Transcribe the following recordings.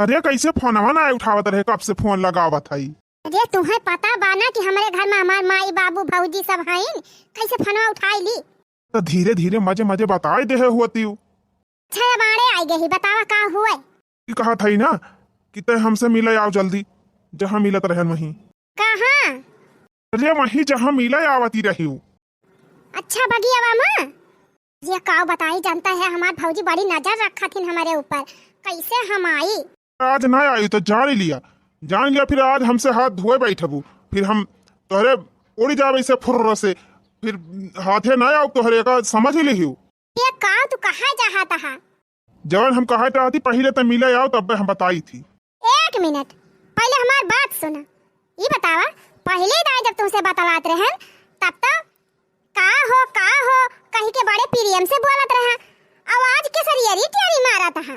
अरे कैसे फोनवा ना उठावत रहे, कब से फोन लगावत हई। अरे तुम्हें पता बाना कि हमारे घर में हमार माई बाबू भौजी सब हैं, कैसे फोनवा उठाई ली। तो धीरे धीरे मजे मजे बताई दे होती। अच्छा बाड़े आई गई, बतावा का हुए। कहा था ना कि ते हमसे मिले आओ जल्दी, जहाँ मिलत रहन वहीं। कहाँ? अरे वहीं जहाँ मिले आवती रही। अच्छा बगिया माँ ये का बताई, जानता है हमार भौजी बड़ी नजर रखा थी हमारे ऊपर, कैसे हम आई। आज ना आई तो जान लिया फिर आज हमसे हाथ धोए बैठबू, फिर हम तोहरे उड़ जावे से फुर्र से, फिर हाथे ना आओ तोहरे का समझ ही लिहियो। ये का तू कहाँ चाहता है? जवन हम कहा चाहती पहले तो मिले आओ तब हम बताई थी। एक मिनट पहले हमार बात सुना, ये बतावा पहले दाई जब तुमसे बतलात रहे तब तो का हो कहीं के बड़े प्रियम से बोलत रहा, आवाज के सरियरी टेरी मारा था,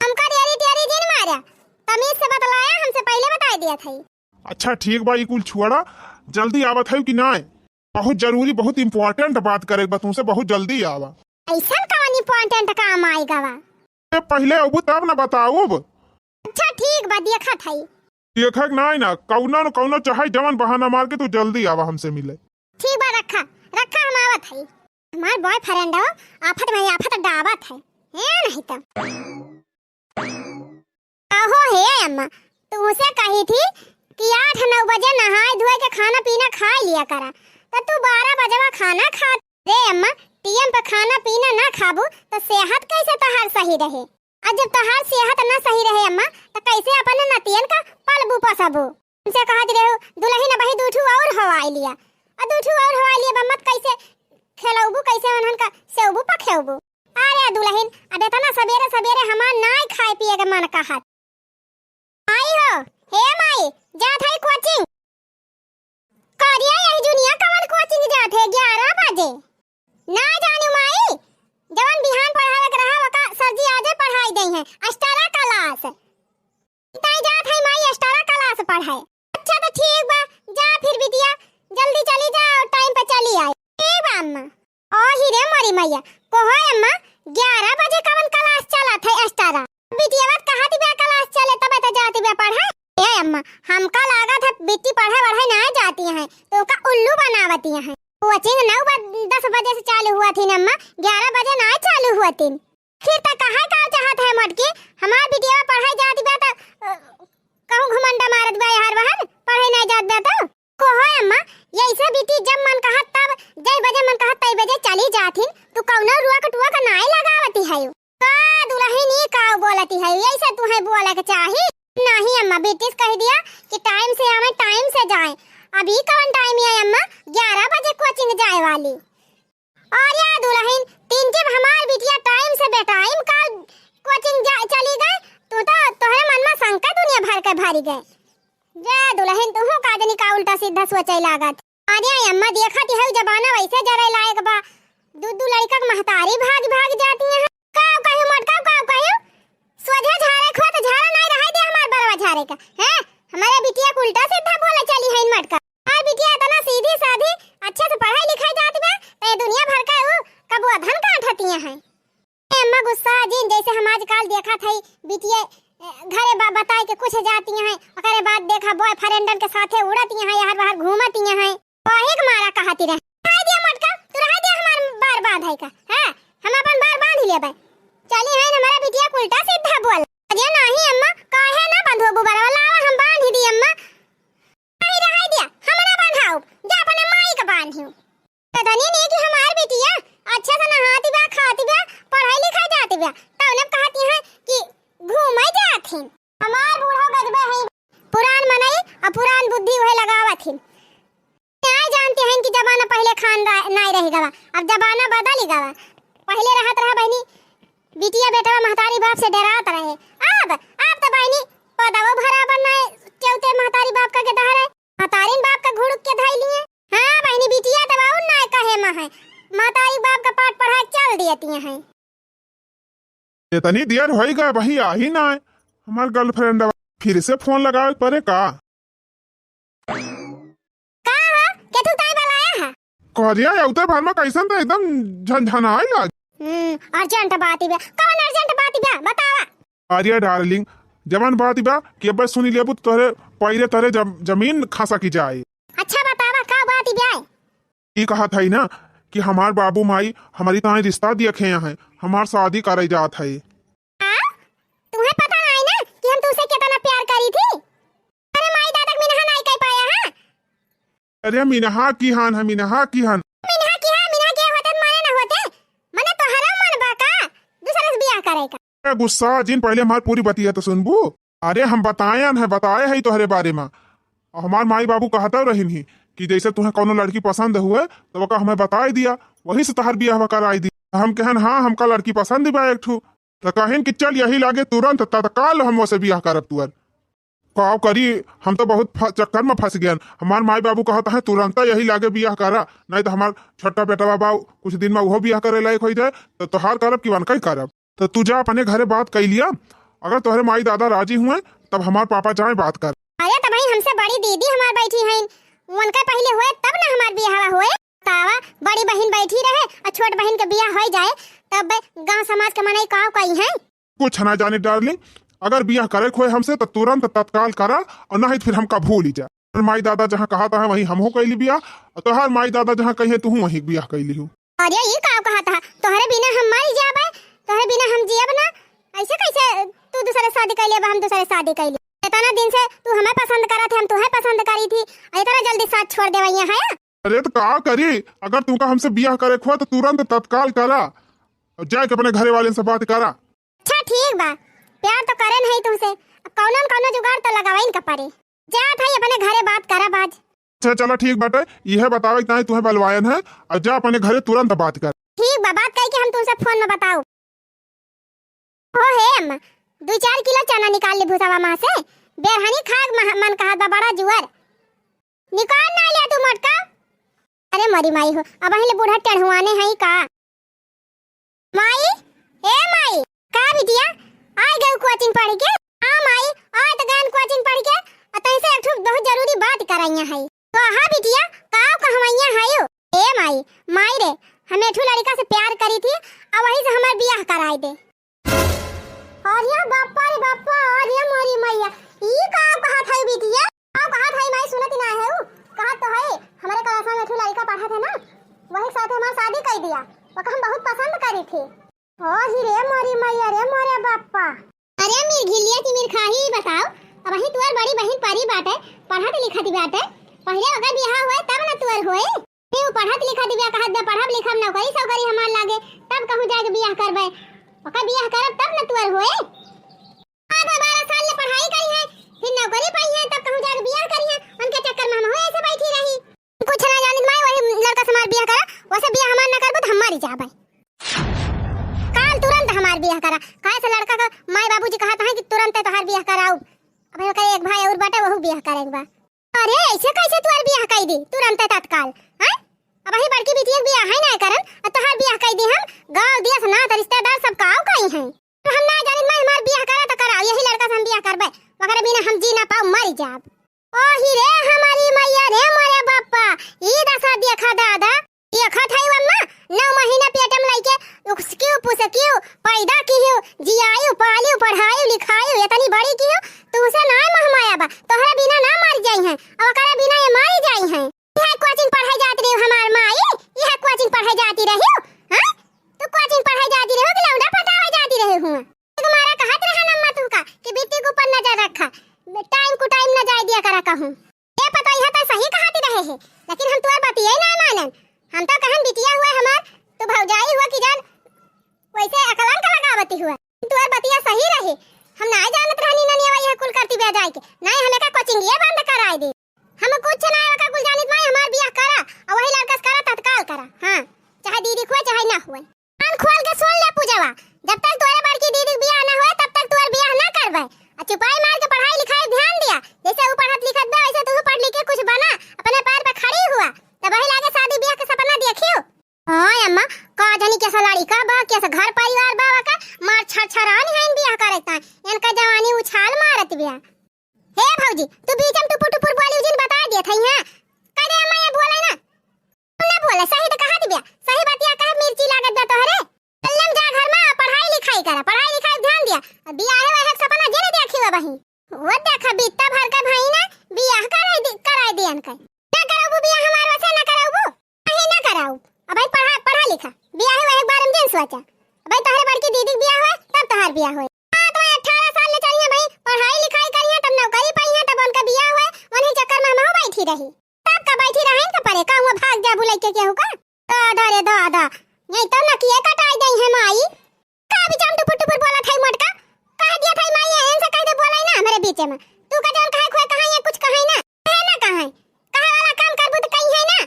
हमका टेरी टेरी जिन मारा, तमीज से बतलाया, हमसे पहले बता दिया था। अच्छा ठीक बा, ये कुल छुआड़ा जल्दी आवत है कि ना? बहुत जरूरी बहुत इम्पोर्टेंट बात करे बा तुमसे, बहुत जल्दी आवा। ऐसा कौन इम्पोर्टेंट काम आएगा वा? पहले अब तब ना बताओ। अच्छा ठीक बा, देखा था देखा ना कौनो चाहे जवन बहाना मार के तू जल्दी आवा हमसे मिले। ठीक बा, रखा हम आवत है। हमार बॉयफ्रेंड हो आफत में आफत डावत है नहीं तो आहो हे अम्मा तुमसे कही थी कि 8-9 बजे नहाए धोए के खाना पीना खा लिया करा, तो तू 12 बजे खाना खा रे अम्मा। टीएम पे खाना पीना ना खाबू तो सेहत कैसे तहार सही रहे, और जब तहार सेहत ना सही रहे अम्मा तो कैसे अपन नतियन का पलबू पसबू। तुमसे कहा रहे दुल्ही ने बही दूठू और हवाई लिया, और दूठू और हवाई लिया बम्मत कैसे खेलौबू, कैसे उन्हन का सेवबू पखेवबू। अरे दुल्हन अब इतना सवेरे सवेरे हमार नाई खाए पिए के मन कहत आई हो। हे माई जात है कोचिंग करिया, यही दुनिया कवन कोचिंग जात है 11 बजे ना जानू माई, जवन बिहान पढ़ावे के रहा वका सरजी आजे पढ़ाई दई है अस्टारा क्लास, ताई जात है माई अस्टारा क्लास पढ़ाए। अच्छा तो ठीक बा, जा फिर बिटिया जल्दी चली जा और टाइम पे चली आई। ठीक बा अम्मा। ओ हीरे मरी मैया कोहो अम्मा 11 बजे कवन क्लास चलत है अस्टारा, बिटिया बात कहा थी बे क्लास चले तब तो जाती बे पढ़ाए। ए अम्मा हमका लागत है बिट्टी पढ़े ना जाती है तो का उल्लू बनावती है। कोचिंग 9-10 बजे से चालू हुआ थी अम्मा, 11 बजे ना चालू हुआ थी। फिर तक कहा का चाहत है मटकी हमार बिटिया पढ़ाई जाती बे तो कहूं घुमंडा मारत बे हर बहन पढ़ाई नहीं जात बे तो कोहो अम्मा ऐसे बिटी जब मन कहत तब जय बजे मन कहत तई बजे चली जाथिन, तू कौनो रुआ कटुआ का नाई लगावती है का दुल्हन नी का बोलती है, ऐसे तू है बोले के चाही नहीं अम्मा। बेटिस कह दिया कि टाइम से आवे टाइम से जाए, अभी कौन टाइम है अम्मा 11 बजे कोचिंग जाए वाली। और या दुल्हन तीन जब हमार बिटिया टाइम से बेटाइम कल कोचिंग चली गए तो तोहरे मन में शंका दुनिया भर के भरी गए। जा दुल्हन तू का जनी का उल्टा सीधा सोचे लागत। अरे अम्मा देखा ती है जमाना वैसे जरे लायक बा, दूध लड़का के महतारी भाग जाती है। का कहियो मटका का कहियो सोझे झारे खो तो झारा नहीं रहे दे हमार बरवा झारे का है। हमारे बिटिया को उल्टा सीधा बोले चली है मटका, और बिटिया इतना सीधी साधी अच्छे से पढ़ाई लिखाई जाती बा तो दुनिया भर का वो कब अधन का उठाती है। अम्मा गुस्सा जिन जैसे हम आजकल देखा था बिटिया घरे बताए के कुछ जाती हैं, ओकरे बाद देखा बॉयफ्रेंडन के साथे उड़ती हैं हर बाहर घूमती हैं, वही के मारा कहती रहे हाय दिया मटका तू रह दे हमार बार बांध है का है, हम अपन बार बांध ही लेबे चली है हमारा बिटिया को उल्टा सीधा बोल। अरे नहीं अम्मा काहे ना बांधो बुबरा लावा हम बांध ही दी अम्मा, नहीं रह दिया हम ना बांधाओ जा अपने माई का बांधियो। पता नहीं कि हमार बिटिया अच्छा से नहाती बा खाती बा पढ़ाई लिखाई जाती बा तो उन्हें कहती है कि घूमे जाती। हमार बूढ़ा गजबे है पुरान मनई और पुरान बुद्धि वह लगावत ही नहीं जानते हैं कि जमाना पहले खान नहीं रहेगा, अब जमाना बदल ही गवा। पहले रहत रहा बहनी बिटिया बेटा महतारी बाप से डरात रहे, अब तो बहनी पदावो बराबर नहीं चलते महतारी बाप का के डरे महतारीन बाप का घुड़क के धई लिए। हां बहनी बिटिया तो बाउन नहीं कहे में है, महतारी बाप का पाठ पढ़ाई चल देती हैं। इतनी देर होई गए वही आ ही ना है हमार गर्लफ्रेंड, फिर से फोन लगावे पड़े का के तू ताई बुलाया है करिया उतर भर में कैसन तो एकदम झनझनाई लाग। अर्जेंट बात ही बे कौन अर्जेंट बात ही बे बतावा। अरे डार्लिंग जवान बात बा कि अब सुनी लेबू तो तोहरे पहले तोहरे जमीन खासा की जाए। अच्छा बतावा का बात ही ब्याह? ये कहा था ना कि हमार बाबू माई हमारी ताई रिश्ता देखे हैं, हमार शादी करे जात है। तुम्हें पता नहीं ना कि हम तुमसे कितना प्यार करी थी? अरे माई दादा मिनहा नहीं कह पाया है। अरे मिनहा की हान है, मिनहा की हान। मिनहा की हां, मिनहा के होते माने ना होते। मने तोहरा मन बा का दूसरा से ब्याह करे का? अरे गुस्सा जिन पहले हमार पूरी बतिया तो सुनबू। अरे हम बताए है तोहरे बारे में। हमार माई बाबू कहता रही ही कि जैसे तुम्हें कोनो लड़की पसंद हुए तो वो हमें बता दिया, वही से तोहर ब्याह कराई दी। हम कहन हाँ हमका लड़की पसंद बा एक ठू, तो कहन कि चल यही लागे तुरंत तत्काल हम वो से ब्याह करब तुअर। का करी हम तो बहुत चक्कर में फंस गए। हमार माई बाबू कहता है तुरंत यही लागे ब्याह करा, नहीं तो हमार छोटा बेटा बाबा कुछ दिन में वो ब्याह करे लायक हो जाए तो तोहार करब कि वनका ही करब। तो तू जा अपने घरे बात कर लिया, अगर तोहरे माई दादा राजी हुए तब हमार पापा जाए बात कर। अरे तो भाई हमसे बड़ी दीदी हमार बैठी है, उनका पहले हुए तब ना हमार ब्याह हुए। तावा बड़ी बहन बैठी रहे और छोट बहन के ब्याह हो जाए तब गांव समाज के मनाई काव कही है। कुछ ना जाने डार्लिंग, अगर ब्याह करे खोए हमसे तो तुरंत तत्काल करा, और नहीं फिर हमका भूल ही जा। माई दादा जहाँ कहा था वही हमहू कैली ब्याह, और तोहार माई दादा जहाँ कही तू वही ब्याह कैली हूँ। अरे ये काव कहा था तोहरे बिना हम मर जाबे, तोहरे बिना हम जियब ना। ऐसे कैसे तू दूसरे शादी कर ले, हम दूसरे शादी कर ले? इतना दिन से तू हमें पसंद करा थे, हम तुम्हें पसंद करी थी, इतना जल्दी साथ छोड़ देवैया है? अरे तो का करी, अगर तुमका हमसे ब्याह करे खोए तो तुरंत तत्काल करा, और जाके अपने घरे वाले से बात करा। अच्छा ठीक बा, प्यार तो करे नहीं तुमसे, अब कौनो न कौनो जुगाड़ तो लगावाइन का पड़ी। जा भाई अपने घरे बात करा बाज। अच्छा चलो ठीक बाटे, यह बतावे कि नहीं तुम्हें बलवायन है, और जा अपने घरे तुरंत बात कर। ठीक बा, बात करके हम तुमसे फोन में बताओ। हो हे अम्मा 2-4 किलो चना निकाल ली भूसावा मां से, बेरहनी खाग मन कहा बा बड़ा जुअर निकाल ना ले तू मटका। अरे मरी माई हो, अब अहिले बूढ़ा टेढ़ुआने हई का? माई ए माई का बिटिया आई गई कोचिंग पढ़ के? हां माई आ त गान कोचिंग पढ़ के अतई से एक बहुत जरूरी बात कराइया है। तो हां बिटिया काव कहवैया हयो? ए माई माई रे हमें ठू लड़का से प्यार करी थी, अब वही से हमार ब्याह कराई दे। अरे बापा रे बापा, अरे मोरी मैया ई काव कहा था बिटिया? काव कहा था माई सुनत ना है? कहा तो है हमारे क्लास में ठू लड़का पढ़ा था ना, वही साथ हमार शादी कर दिया, वो हम बहुत पसंद करी थी। ओ ही रे मोरी मैया रे मोरे बापा। अरे मीर घिलिया की मीर खाही बताओ, अब वही तुअर बड़ी बहन परी बाटे, पढ़त लिखत बाटे, पहले अगर ब्याह हुए तब ना तुअर होए। तू पढ़त लिखत बिया कहत बे पढ़ब लिखब नौकरी सौकरी हमार लागे तब कहूं जाके ब्याह करबे, ओका ब्याह करब तब न तुअर होए। 12 साल ले पढ़ाई करी है, फिर नौकरी पाई है, तब कहूं जाके ब्याह करी है। उनके चक्कर में हम होए ऐसे बैठी रही, कुछ ना जानित माई वही लड़का से हमार ब्याह करा, वैसे ब्याह हमार न करबो त हम मर जाबे। काल तुरंत हमार ब्याह करा, काहे से लड़का का माई बाबूजी कहत है कि तुरंत तोहार ब्याह कराऊ। अब ओकर एक भाई और बाटे वहू ब्याह करेगा। अरे ऐसे कैसे तुअर ब्याह कर दी तुरंत तत्काल? हैं अब वही बड़की बिटिया के ब्याह है ना करन, तोहार ब्याह कर दी हम। गांव देश ना त रिश्तेदार सब काव कई हैं, तो हम ना जानित मैं हमार ब्याह करा त कराओ, यही लड़का से हम ब्याह करबे, वगैरह बिना हम जी ना पाऊ मर जाब। ओ ही रे हमारी मैया रे मोरे बापा, ई दशा देखा दादा देखा थाई अम्मा 9 महीना पेट में लइके उसक्यों पुसक्यों पैदा कियो, जियायो पालियो पढ़ायो लिखायो, इतनी बड़ी कियो, तुसे ना महमाया बा, तोहरा बिना ना मर जाई हैं, और ओकरा बिना ये मर जाई हैं। यह कोचिंग पढ़ाई जाती रही हमार माई, यह कोचिंग पढ़ाई जाती रही हो? हां तू कोचिंग पढ़ाई जाती रही हो कि लौंडा पटावे जाती रही हूं? तुम्हारा कहत रहा नम्मा तू का कि बेटी के ऊपर नजर रखा, टाइम को टाइम न जाए दिया करा कहूं। ये पता यह तो सही कहती रहे है, लेकिन हम तुअर बतिये ना मानन। हम तो कहन बिटिया हुआ हमार तो भौजाई हुआ कि जान वैसे अकलन का लगावती हुआ, तुअर बतिया सही रही। हम ना जानत रहनी ननिया वही कुल करती बे जाए के, नहीं हमें का कोचिंग ये बंद कराई दे। हम कुछ ना का कुल जानित माई हमार ब्याह करा, और वही लड़का से करा तत्काल करा। हां चाहे दीदी हुए चाहे ना हुए, कान खोल के सुन ले पूजवा, जब तक तोरे बड़की दीदी ब्याह ना होए तब तक तुअर ब्याह ना करबे। और चुपाई मार के पढ़ाई लिखाई ध्यान दिया, जैसे वो पढ़त लिखत बे वैसे तू पढ़ लिख के कुछ बना, अपने पैर पे खड़ी हुआ, तब वही लागे शादी ब्याह के सपना देखियो। हां अम्मा का जानी कैसा लड़का बा, कैसा घर परिवार बा, का मार छरछरानी है इन ब्याह करता, इनका जवानी उछाल मारत बिया। हे भौजी तू बीच में टुपुर टुपुर बोली उजिन बता दिया था हां कदे अम्मा ये बोले ना, तू ना बोले सही तो कहा दिया, सही बतिया कहा मिर्ची लागत बा तोहरे। चलम जा घर में पढ़ाई लिखाई करा, पढ़ाई लिखाई ध्यान दिया, बियाह है वह सपना जेने देखियो अबही वो देखा बीता भर का भाई ना बियाह कराई दियन का ना कराऊ बियाह हमार वसे ना कराऊ नहीं ना कराऊ अबही पढ़ा लिखा बियाह हुआ एक बार में दिन सोचा अबही तोहरे बड़की दीदी बियाह हुआ तब तोहार बियाह हुआ हां तो 18 साल ले चाहिए भाई पढ़ाई लिखाई करिए तब नौकरी पाई है तब उनका बियाह हुआ उन्हीं चक्कर में हम बैठी रही तब का बैठी रहे का परे का हुआ भाग जा बुलाई के केहू का दादा रे दादा नहीं तो ना किए कटाई दई है माई का बिचाम टुपुर बोला थाई मटका कह दिया थाई माई एन से कह दे बोलाई ना हमारे बीच में तू का जान कहां खोए कहां है कुछ कहां ना है ना कहां कहां वाला काम करबू तो कहीं है ना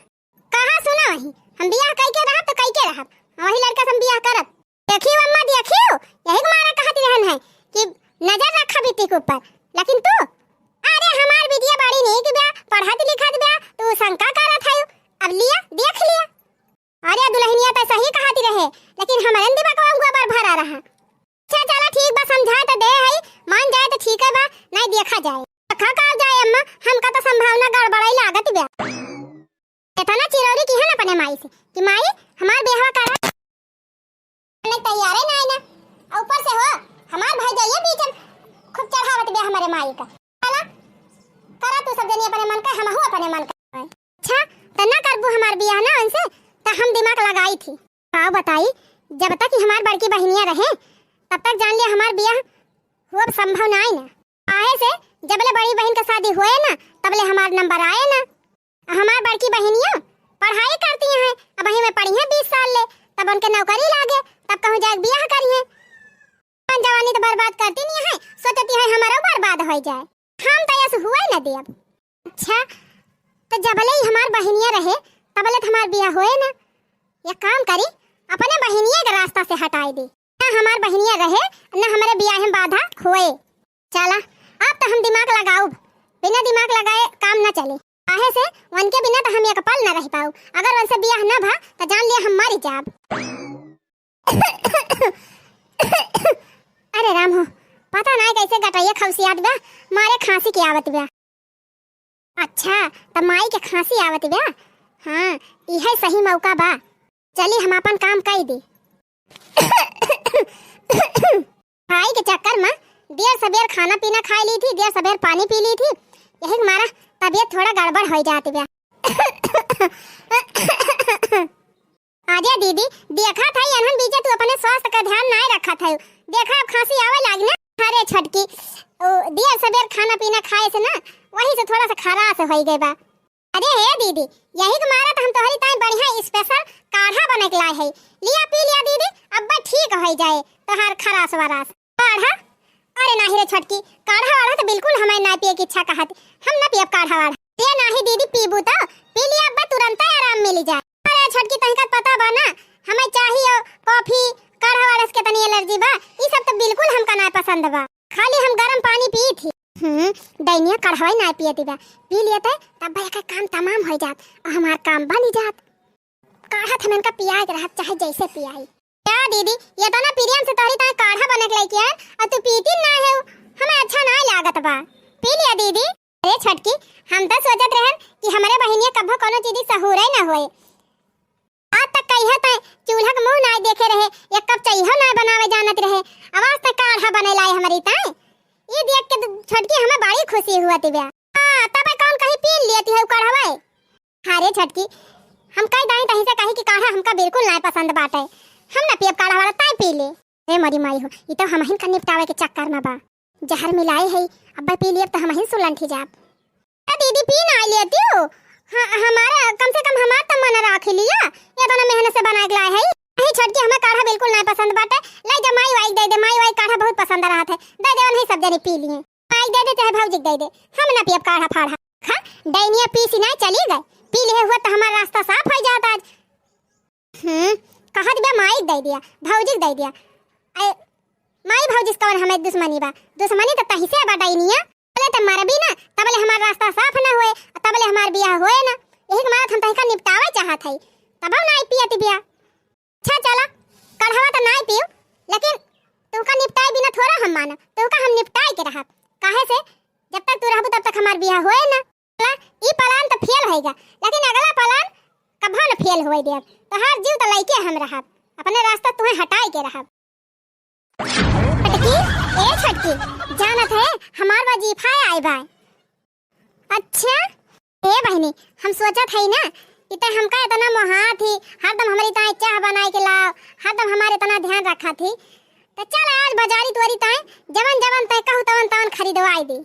कहां सुना वही हम बियाह कई के रहब तो कई के रहब वही लड़का से हम बियाह करब देखियो अम्मा देखियो यही मारा कहती रहन है कि नजर रखा बेटी के ऊपर लेकिन तू अरे हमार बिटिया बड़ी नहीं कि ब्याह पढ़त लिखत ब्याह तू शंका करत है अब लिया देख लिया अरे दुल्हनिया तो सही कहती रहे लेकिन हमारे दिमाग में बार भरा रहा अच्छा चला ठीक बा समझा तो दे है मान जाए तो ठीक है बा नहीं देखा जाए रखा का जाए अम्मा हमका तो संभावना गड़बड़ाई लागत ब्या इतना चिरौरी की है ना अपने माई से कि माई हमार बेहवा करा नहीं तैयार है ना ऊपर से हो हमार भाई जाइए बीच में खूब चढ़ावत ब्या हमारे माई का चला करा तू सब जनी अपने मन का हम हो अपने मन का अच्छा तो ना करबू हमार बियाह ना उनसे तो हम दिमाग लगाई थी का बताई जब तक कि हमार बड़की बहनियां रहे तब तक जान लिया हमार बियाह हुआ संभव ना आई ना आए से जबले बड़ी बहन का शादी हुए ना तबले हमार नंबर आए ना हमार बड़की बहनियां पढ़ाई करती हैं अब वहीं में पढ़ी हैं 20 साल ले तब उनके नौकरी लागे तब कहूं जाए बियाह करिए जवानी तो बर्बाद करती नहीं है सोचती है हमारा बर्बाद हो जाए हम तो ऐसे हुआ ना दे अब अच्छा तो जबले ही हमार बहनियां रहे तबले तो हमार बियाह हुए ना ये काम करी अपने बहनिया के रास्ता से हटाई दी ना हमार बहनिया रहे ना हमारे बियाह में बाधा खोए चला अब तो हम दिमाग लगाऊ बिना दिमाग लगाए काम ना चले काहे से उनके बिना तो हम एक पल ना रह पाऊ अगर उनसे बियाह ना भा तो जान लिया हम मर जाब अरे राम हो पता ना कैसे गटाइया खौसियात बा मारे खांसी की आवत बा अच्छा तो माई के खांसी आवत बा हां यही सही मौका बा चली हम अपन काम कर दी भाई के चक्कर में देर सबेर खाना पीना खा ली थी देर सबेर पानी पी ली थी यही मारा तबीयत थोड़ा गड़बड़ हो जाती है आजा दीदी देखा था अनहन बीजे तू अपने स्वास्थ्य का ध्यान नहीं रखा था देखा अब खांसी आवे लागी ना अरे छटकी देर सबेर खाना पीना खाए से ना वही से थोड़ा सा खराश हो गई बा अरे हे दीदी यही के मारा तो हम तोहरी ताई बढ़िया स्पेशल काढ़ा बना के लाए है लिया पी लिया दीदी अब बा ठीक हो जाए तोहार खरास वरास काढ़ा अरे नाही रे छटकी काढ़ा वाला तो बिल्कुल हमें ना पिए की इच्छा कहत हम ना पियब काढ़ा वाला ये नाही दीदी पीबू तो पी लिया अब तुरंत आराम मिल जाए अरे छटकी तनिका पता बा ना हमें चाहिए कॉफी काढ़ा वाला के तनी एलर्जी बा ई सब तो बिल्कुल हमका ना पसंद बा खाली हम गरम पानी पी थी दैनिया कढ़ाई ना पियती बा पी लेते तब भाई का काम तमाम हो जात और हमार काम बन जात काढ़ा थमन का पियाई रहत चाहे जैसे पियाई क्या दीदी ये तो ना पीरियम से तोरी ता काढ़ा बना के लेके आए और तू पीती ना है हमें अच्छा ना लागत बा पी लिया दीदी अरे छटकी हम तो सोचत रहन कि हमारे बहनिया कभो कोनो चीज सहूरे ना होए आज तक कहिया ता चूल्हा के मुंह ना देखे रहे एक कप चाय ना बनावे जानत रहे आवाज तक काढ़ा बने लाई हमारी ताई ये देख के छटकी हमें बड़ी खुशी हुआ थी बया हां तब कौन कहीं पी लेती है काढ़ा अरे छटकी हम कई दाई तही से कही कि काढ़ा हमका बिल्कुल नहीं पसंद बाटे हम ना पियब काढ़ा वाला ताई पी ले ए मरी माई हो ई तो हमहिन का निपटावे के चक्कर में बा जहर मिलाई है अब पी लिए तो हमहिन सुलंठी जाब दीदी पी ना लेती हो हमारा कम से कम हमार तो मन राख लिया ये तो ना मेहनत से बना के लाए है नहीं छटकी हमें काढ़ा बिल्कुल नहीं पसंद बाटे ले जा माई वाई दे माई वाई काढ़ा बहुत पसंद रहा था दे दे उन्हें सब जने पी लिए माई दे दे चाहे भौजी दे दे हम ना पियब काढ़ा फाड़ा हां दैनिया पीसी नहीं चली गए पी लिए हुआ तो हमारा रास्ता साफ हो जाता आज कहा दिया माई दे दिया भौजी दे दिया माई भौजी कौन हमें दुश्मनी बा दुश्मनी तो तही से बटाइनिया बोले तो मर भी ना तबले हमारा रास्ता साफ ना होए तबले हमार बियाह होए ना यही मारा हम तही का निपटावे चाहत है तब हम नहीं पियती बियाह अच्छा चला कढ़ावा तो नहीं पियो लेकिन तुमका निपटाए बिना थोड़ा हम माना तुमका हम निपटाए के रहब काहे से जब तक तू रहबू तब तक हमार बियाह होए ना ई प्लान तो फेल होएगा लेकिन अगला प्लान कभो न फेल होए देब तो हर जीव तो लइके हम रहब अपने रास्ता तुम्हें हटाए के रहब ए छटकी जानत है हमार वजीफा आए बा। अच्छा ए बहनी हम सोचत हई ना इतना हमका इतना मोहा थी हरदम हमारी ताई चाह बनाए के लाओ हरदम हमारे इतना ध्यान रखा थी तो चल आज बाजारी तोरी ताई जवन जवन तय कहू तवन तवन खरीदवाई दी।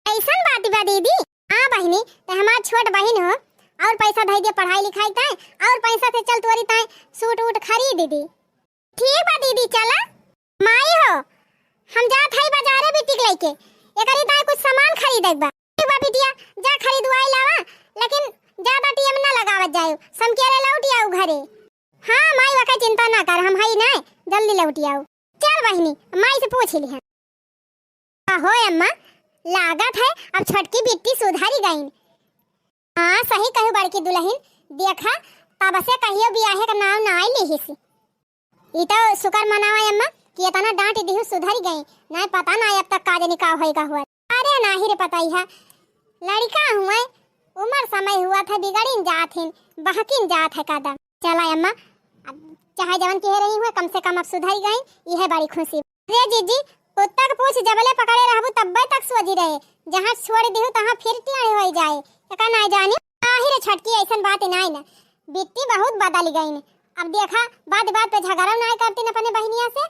ऐसन बात बा दीदी। हाँ बहनी ते हमार छोट बहन हो और पैसा दे दे पढ़ाई लिखाई ताई और पैसा से चल तोरी ताई सूट वूट खरीद दी। ठीक बा दीदी चला माई हो हम जात हई बाजारे बिटिक लेके एकरी ताई कुछ सामान खरीदे बा। ठीक बा बिटिया जा खरीदवाई लावा लेकिन ज्यादा टीएम ना लगावत जायो समकेरे लौट आऊ घरे। हां माई वका चिंता ना कर हम हई ना जल्दी लौट आऊ। चल बहनी माई से पूछ ली है। हो अम्मा लागत है अब छटकी बिट्टी सुधारी गईन। हां सही कहू बड़की दुल्हन देखा तब से कहियो बियाहे का नाम ना आई लेहिसी। ई तो शुक्र मनावा अम्मा कि इतना डांट दिहु सुधर गई ना पता ना अब तक काज निकाह होएगा हुआ। अरे नाही रे पता ही है लड़का हुआ उम्र समय हुआ था बिगड़िन जात हिन बहकिन जात है कदम। चला अम्मा चाहे जवन कह रही हूँ कम से कम अब सुधर गई यह बड़ी खुशी। रे जीजी कुत्ता के पूछ जबले पकड़े रहबू तब्बे तक सोजी रहे जहाँ छोड़ दिहु तहाँ फिर टेढ़े हो जाए का ना जानी। आहिर छटकी ऐसन बात नहीं ना बिट्टी बहुत बदल गई ने। अब देखा बात बात पे झगड़ा ना करती न अपने बहनिया से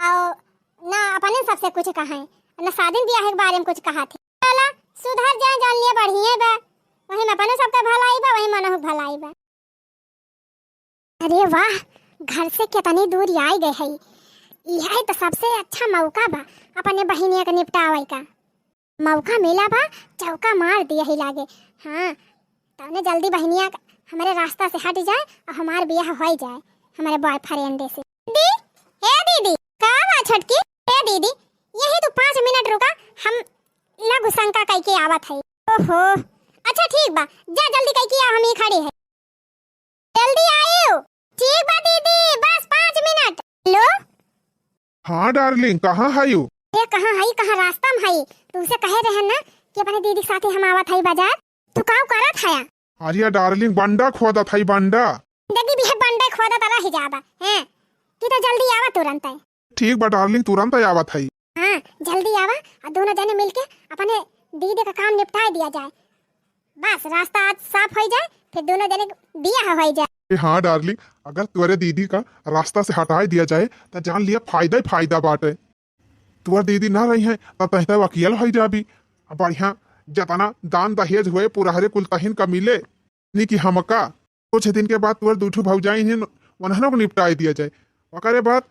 और ना अपने सबसे कुछ कहा न शादी ब्याह के बारे में कुछ कहा थी। चला सुधर जाए जान लिए बढ़िया बा वही अपने सबका भलाई बा वही मनहु भलाई बा। अरे वाह घर से कितनी दूर आई गए है यह तो सबसे अच्छा मौका बा अपने बहनिया के निपटावे का। मौका मिला बा चौका मार दिया ही लागे। हाँ तने जल्दी बहनिया हमारे रास्ता से हट जाए और हमार ब्याह हो जाए हमारे बॉयफ्रेंड से। दी हे दीदी का बा छटकी। हे दीदी यही तो 5 मिनट रुका हम लघु शंका कई के आवत है। ओहो अच्छा ठीक बा जा जल्दी कई के हम ही खड़े है जल्दी आइयो। ठीक बा दीदी बस 5 मिनट। लो हाँ डार्लिंग कहाँ है यू? ये कहाँ है कहाँ रास्ता में है तुमसे कहे रहे ना कि अपने दीदी के साथ हम आवत है बाजार तू काऊ करत है? अरे डार्लिंग बंडा खोदा था बंडा। देखी भी है बंडा खोदा तरह ही जाबा हैं कि तो जल्दी आवा तुरंत है। ठीक बा डार्लिंग तुरंत आवत है। हाँ जल्दी आवा और दोनों जने मिलके अपने दीदी का काम निपटा दिया जाए बस रास्ता आज साफ हो जाए फिर दोनों जने बियाह हो जाए। हाँ डार्लिंग अगर तुम्हारे दीदी का रास्ता से हटा दिया जाए तो जान लिया फायदा ही फायदा बाटे। तुम्हारी दीदी ना रही है तब तहता वकील हो जाबी बढ़िया जतना दान दहेज हुए पुराहरे कुल तहिन का मिले नहीं कि हमका कुछ दिन के बाद तुम्हारे दूठू भौजाई उन्हें को निपटा दिया जाए ओकरे बाद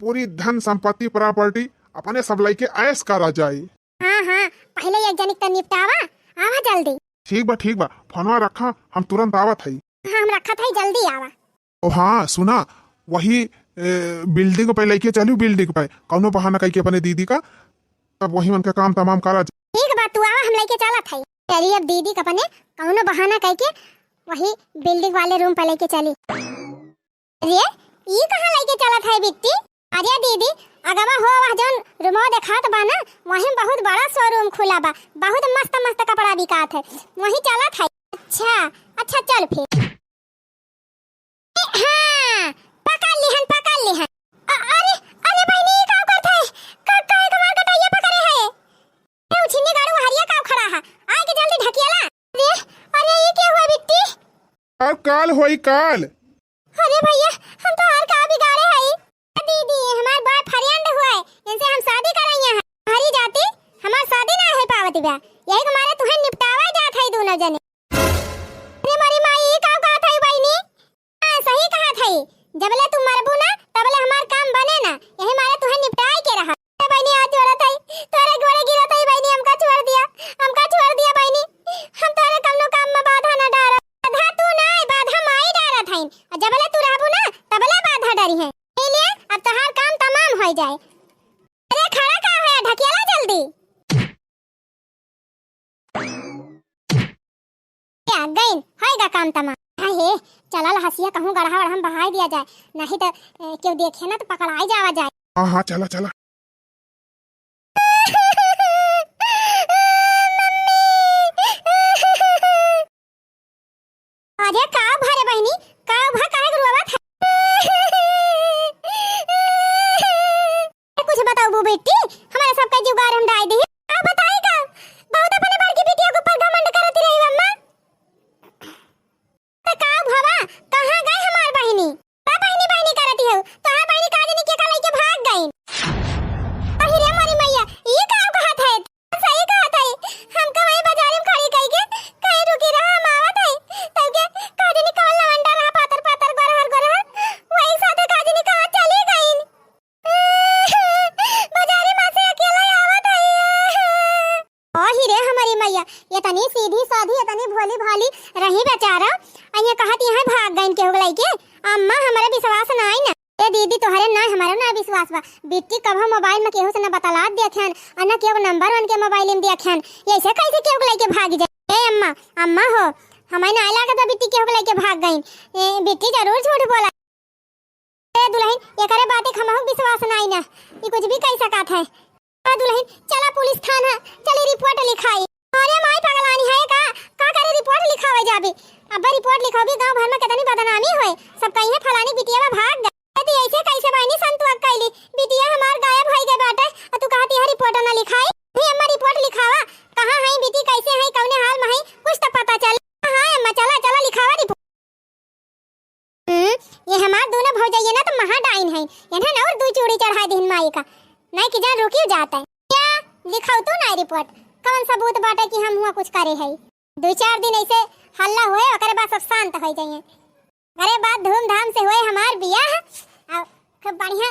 पूरी धन संपत्ति प्रॉपर्टी अपने सब लइके ऐश करा जाए। हाँ हाँ पहले एक जनिक तो निपटावा आवा जल्दी। ठीक बा फोनवा रखा हम तुरंत आवत है। हाँ हम रखा था जल्दी आवा। ओ हाँ सुना वही बिल्डिंग पे लेके चलू बिल्डिंग पे कौनो बहाना कई के अपने दीदी का तब वही उनका काम तमाम करा। ठीक बात तू आवा हम लेके चला था तेरी अब दीदी का अपने कौनो बहाना कई के वही बिल्डिंग वाले रूम पे लेके चली। अरे ये कहाँ लेके चला था बिट्टी? अरे दीदी अगवा हो वह जौन रूमो दिखात बा ना वहीं बहुत बड़ा शोरूम खुला बा बहुत मस्त मस्त कपड़ा बिकात है वहीं चला था। अच्छा चल फिर। हाँ पकड़ लिहन अरे अरे बहनी का करत है का कमाल कटाइया पकड़े है ए उछिनी गाड़ू हरिया का खड़ा है आके जल्दी ढकियाला। अरे ये क्या हुआ बिट्टी? और काल होई काल। अरे भैया हम तो और का बिगाड़े है दीदी हमार बॉयफ्रेंड हुआ है इनसे हम शादी करैया है हरी जाती हमार शादी ना है पावती बा यही हमारे तुहे निपटावा जात है दोनों जने। अरे मारी माई का कहत है बहनी? हां सही कहत है जबले तुम मरबू ना तबले हमार काम बने ना यही मारे तुहे निपटाई के रहा। बहनी आज छोड़त है तोरे गोड़े गिरत है बहनी हमका छोड़ दिया बहनी हम तोरे कौनो काम में बाधा ना डार बाधा तू ना बाधा माई डारत है जबले तू रहबू ना तबले बाधा डरी है इसलिए अब तोहार काम तमाम हो जाए। अरे खड़ा का है ढकेला जल्दी क्या गईन होएगा काम तमाम। हे चला हसिया कहूँ गढ़ा हम बहाई दिया जाए नहीं तो क्यों देखे ना तो पकड़ाई जावा जाए। हाँ चला अरे का भरे बहनी का भा काहे रोवा था कुछ बताओ देबू बेटी, हमारे सबका जुगाड़ हम डाल दी। आप बताएगा बहुत अपने बड़की बिटिया के ऊपर घमंड करती रही अम्मा। तो का भवा कहां गई हमार बहिनी? का बहिनी बहिनी करती हो? तो हां बहिनी काजनी के का लेके भाग गई। अरे हमारी मैया ये का कहत है? सही कहत है। हम का वही बाजार में खड़ी कई के कहीं रुकी रहा हम आवत है। तब के काजनी का लवंडा रहा पातर पातर गोरहर गोरहर वही साथे काजनी कहां चली गई। बाजारी मां से अकेला आवत है। ओ ही रे हमारी मैया ये तनी सीधी साधी तनी भोली भाली रही बेचारा अइया कहत यहां भाग गईन के होगलाई के। अम्मा हमारे विश्वास ना आई ना। ए दीदी तोहरे ना हमारा ना विश्वास बा। बिट्टी कब मोबाइल में केहू से ना बतलात देखन अन्ना केहू नंबर वन के मोबाइल में देखन ऐसे कैसे केहू लेके भाग जाए। ए अम्मा अम्मा हो हमें ना लागत बिट्टी केहू लेके भाग गईन। ए बिट्टी जरूर झूठ बोला। ए दुल्हन एकरे बातें खमहु विश्वास ना आई ना ये कुछ भी कह सकत है। आ दुल्हन चला पुलिस थाना चली रिपोर्ट लिखाई। अरे माई पगलानी है का करे रिपोर्ट लिखावे जाबे। अब रिपोर्ट लिखाबी गांव भर में कितनी बदनामी होए सब कहिए फलानी बिटिया भाग गई। ऐसे कैसे बहनी संतुक कैली बिटिया हमार गायब हो गई बाटे और तू कहती है रिपोर्ट ना लिखाई। भी अम्मा रिपोर्ट लिखावा कहां है बिटी कैसे है कौने हाल में है कुछ तो पता चल। हां अम्मा चला चला लिखावा रिपोर्ट। ये हमार दोनों भौजाइया ना तो महा डाइन है इन्हें ना और दो चूड़ी चढ़ा दिन माई का नहीं कि जान रुकी जाता है। क्या लिखाओ तू ना रिपोर्ट कौन सबूत बाटे कि हम हुआ कुछ करे है। दो चार दिन ऐसे हल्ला होए ओकरे बाद सब शांत हो जाइए। अरे बात धूमधाम से होए हमार बियाह और खूब बढ़िया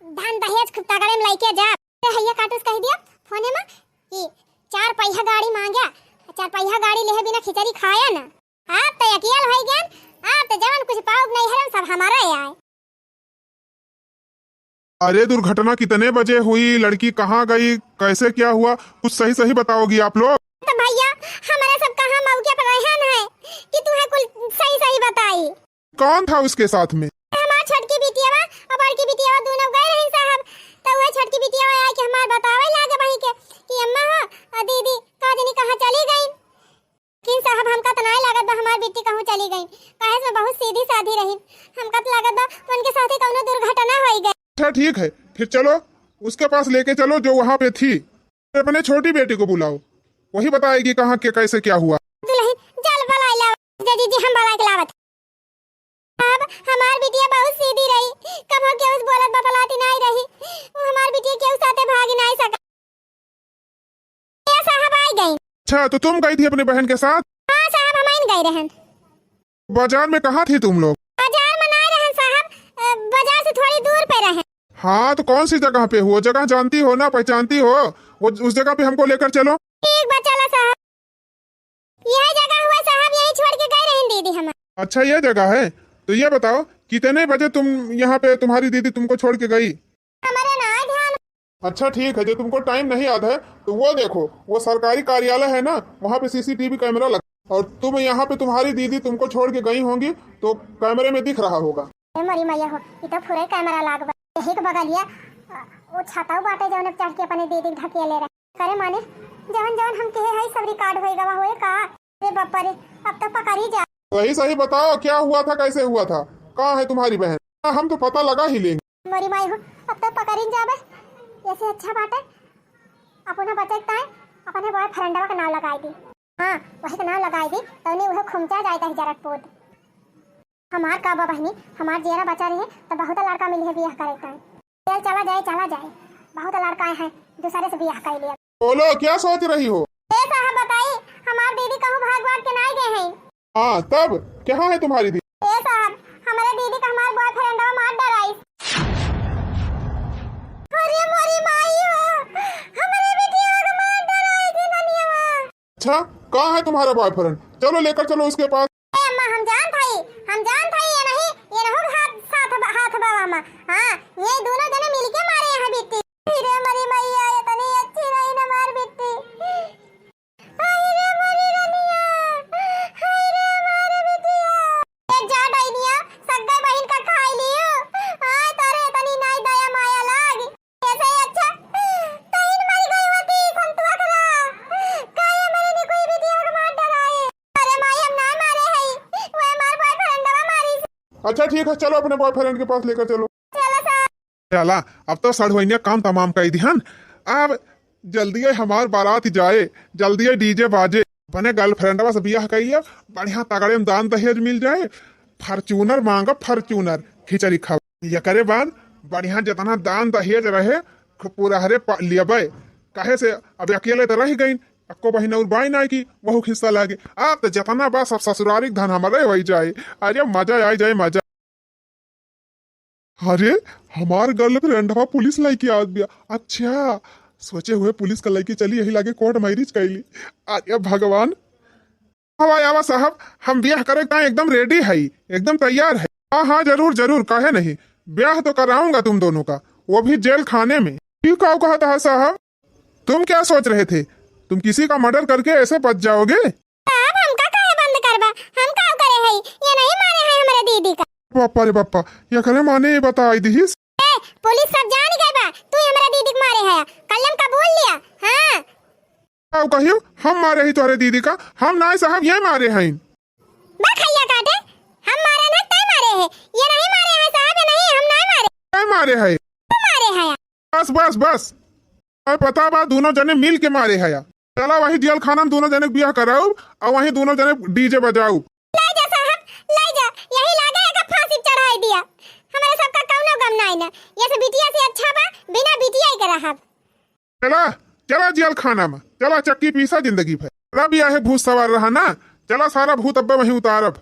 धान दहेज खूब तगड़े में लेके जा। हैया काटूस कह दिया फोने में कि 4 पहिया गाड़ी मांगा 4 पहिया गाड़ी लेहे बिना खिचड़ी खाया ना। आप तो अकेल हो गए आप तो जवन कुछ पाओग नहीं है सब हमारा ही आए। अरे दुर्घटना कितने बजे हुई, लड़की कहाँ गई, कैसे क्या हुआ, कुछ सही सही बताओगी आप लोग। तो भैया हमारा सब कहां मौके पर रहन है कि तू है कुल सही सही बताई। कौन था उसके साथ में? हमार छोटकी बिटिया और बड़की बिटिया दोनों गए रही साहब। तो वह छोटकी बिटिया आया कि हमार बतावे लागे वही के कि अम्मा हो दीदी काजनी कहां चली गई। किन साहब हमका तो नहीं लागत बा हमार बिट्टी कहूं चली गई। काहे से बहुत सीधी साधी रही हमका तो लागत बा उनके साथ ही कोनो दुर्घटना होई गई। अच्छा ठीक है फिर चलो उसके पास लेके चलो जो वहाँ पे थी। अपने छोटी बेटी को बुलाओ वही बताएगी कहाँ के कैसे क्या हुआ। चल बलाई लाओ दीदी हम बलाई के लावत। अब हमार बिटिया बहुत सीधी रही कभो के उस बोलत बतलाती नहीं रही वो हमार बिटिया के साथे भाग नहीं सका। ये साहब आई गई। अच्छा तो तुम गई थी अपने बहन के साथ? हां साहब हम गई रहन। बाजार में कहाँ थी तुम लोग? बाजार में नहीं रहन साहब बाजार से थोड़ी दूर पे रहन। हाँ तो कौन सी जगह पे हो, जगह जानती हो ना, पहचानती हो, वो उस जगह पे हमको लेकर चलो। ठीक बा चला साहब यही जगह हुआ साहब यही छोड़ के गए रहन दीदी हम। अच्छा ये जगह है तो ये बताओ कितने बजे तुम यहाँ पे तुम्हारी दीदी तुमको छोड़ के गई? हमारे ना ध्यान। अच्छा ठीक है जो तुमको टाइम नहीं याद है तो वो देखो वो सरकारी कार्यालय है ना वहाँ पे सीसीटीवी कैमरा लगा और तुम यहाँ पे तुम्हारी दीदी तुमको छोड़ के गई होंगी तो कैमरे में दिख रहा होगा। मरी मैया हो ये तो पूरे कैमरा लाग बा यही के बगलिया वो छाताऊ बाटे जौन चढ़ के अपने दीदी ढकेले रहे करे माने जवन जवन हम कहे है सब रिकॉर्ड होएगा होए का। रे बापा रे अब तो पकड़ ही जा। सही सही बताओ क्या हुआ था, कैसे हुआ था, कहाँ है तुम्हारी बहन? हम तो पता लगा ही लेंगे। मरी माई हो अब तो पकड़ ही जाबे ऐसे अच्छा बात है अपना बचता है अपने बॉयफ्रेंडवा का नाम लगाई दी। हां वही का नाम लगाई दी तो नहीं वो खुमचा जाता है जरक पोत हमार का बहनी हमार जेरा बचा रही है तो बहुत लड़का मिली है ब्याह करे चल चला जाए बहुत लड़का है दूसरे से ब्याह कर लिया। बोलो क्या सोच रही हो? ए साहब बताइए हमार दीदी कहूं भागवान के नहीं गए हैं। हाँ तब क्या है तुम्हारी दीदी? ए साहब हमारे दीदी का हमार बॉयफ्रेंड मार डराई। अरे मोरी माई हो हमारे बेटिया को मार डराई थी ननिया। अच्छा कहाँ है तुम्हारा बॉयफ्रेंड? चलो लेकर चलो उसके पास। ए अम्मा हम जान था ये नहीं ये रहो हाथ बाबा अम्मा। हां ये दोनों जने मिलके मारे यहाँ बिट्टी। रे मरी मैया ये तनी अच्छी नहीं ना मार बिट्टी। हाय रे मरी रनिया हाय रे मारे बिटिया ए जा डाइनिया सग्गा बहन का खाई लियो। हाय तारे तनी नहीं दया माया लाग ऐसे ही अच्छा तइन मर गई होती संतुआ खरा काया मेरी ने कोई बिटिया को मार डराए। अरे माई हम ना मारे है वो हमार बॉयफ्रेंडवा मारी। अच्छा ठीक है चलो अपने बॉयफ्रेंड के पास लेकर चलो। चला अब तो सड़वैया काम तमाम कर दिहन। अब जल्दी हमार बारात जाए, जल्दी डीजे बाजे, बने गर्लफ्रेंडवा से बियाह कहिए, बढ़िया तगड़े में दान दहेज मिल जाए, फॉर्च्यूनर मांगो फॉर्च्यूनर, खिचड़ी खाओ ये करे बाद बढ़िया जितना दान दहेज रहे पूरा हरे लियबे। काहे से अब अकेले तो रह गई, अक्को बहिन और बाई ना की वह हिस्सा लागे। अब तो जितना बा सब ससुरारिक धन हमारे वही जाए। अरे मजा आ जाए मजा। अरे हमार गर्लफ्रेंडवा पुलिस लाइकी आ गया। अच्छा सोचे हुए पुलिस का लड़की चली यही लागे कोर्ट मैरिज कैली। अरे भगवान। हवा आवा साहब हम ब्याह करे एकदम रेडी है, एकदम तैयार है। हाँ हाँ जरूर जरूर, काहे नहीं, ब्याह तो कराऊंगा तुम दोनों का, वो भी जेल खाने में। ठीक कहा था साहब, तुम क्या सोच रहे थे, तुम किसी का मर्डर करके ऐसे बच जाओगे? साहब हमका काहे बंद करबा, हम का करे है, ये नहीं मारे है हमारे दीदी का। पापा रे पापा, ये करे माने ये बताई दीस। पुलिस सब जान गई बा तू हमारा दीदी को मारे है, कलम का बोल लिया। हाँ अब कहियो हम मारे ही तुम्हारे दीदी का, हम ना साहब ये मारे हैं। बा खैया काटे, हम मारे ना तय मारे है, ये नहीं मारे है साहब, ये नहीं हम नहीं मारे। क्या मारे हैं? तू मारे है। बस बस बस, पता बा दोनों जने मिल के मारे है। चला वही जेल खाना में दोनों जने ब्याह कराओ और वही दोनों जने डीजे बजाओ। ले जा साहब, ले जा, यही लागे है का फांसी चढ़ाई दिया। हमारे सबका कौनो गम नहीं ना, ये से बिटिया से अच्छा बा बिना बिटिया ही के रहब। चला चला जेल खाना में, चला चक्की पीसा जिंदगी भर। रब यह भूत सवार रहा ना, चला सारा भूत अब वही उतारब।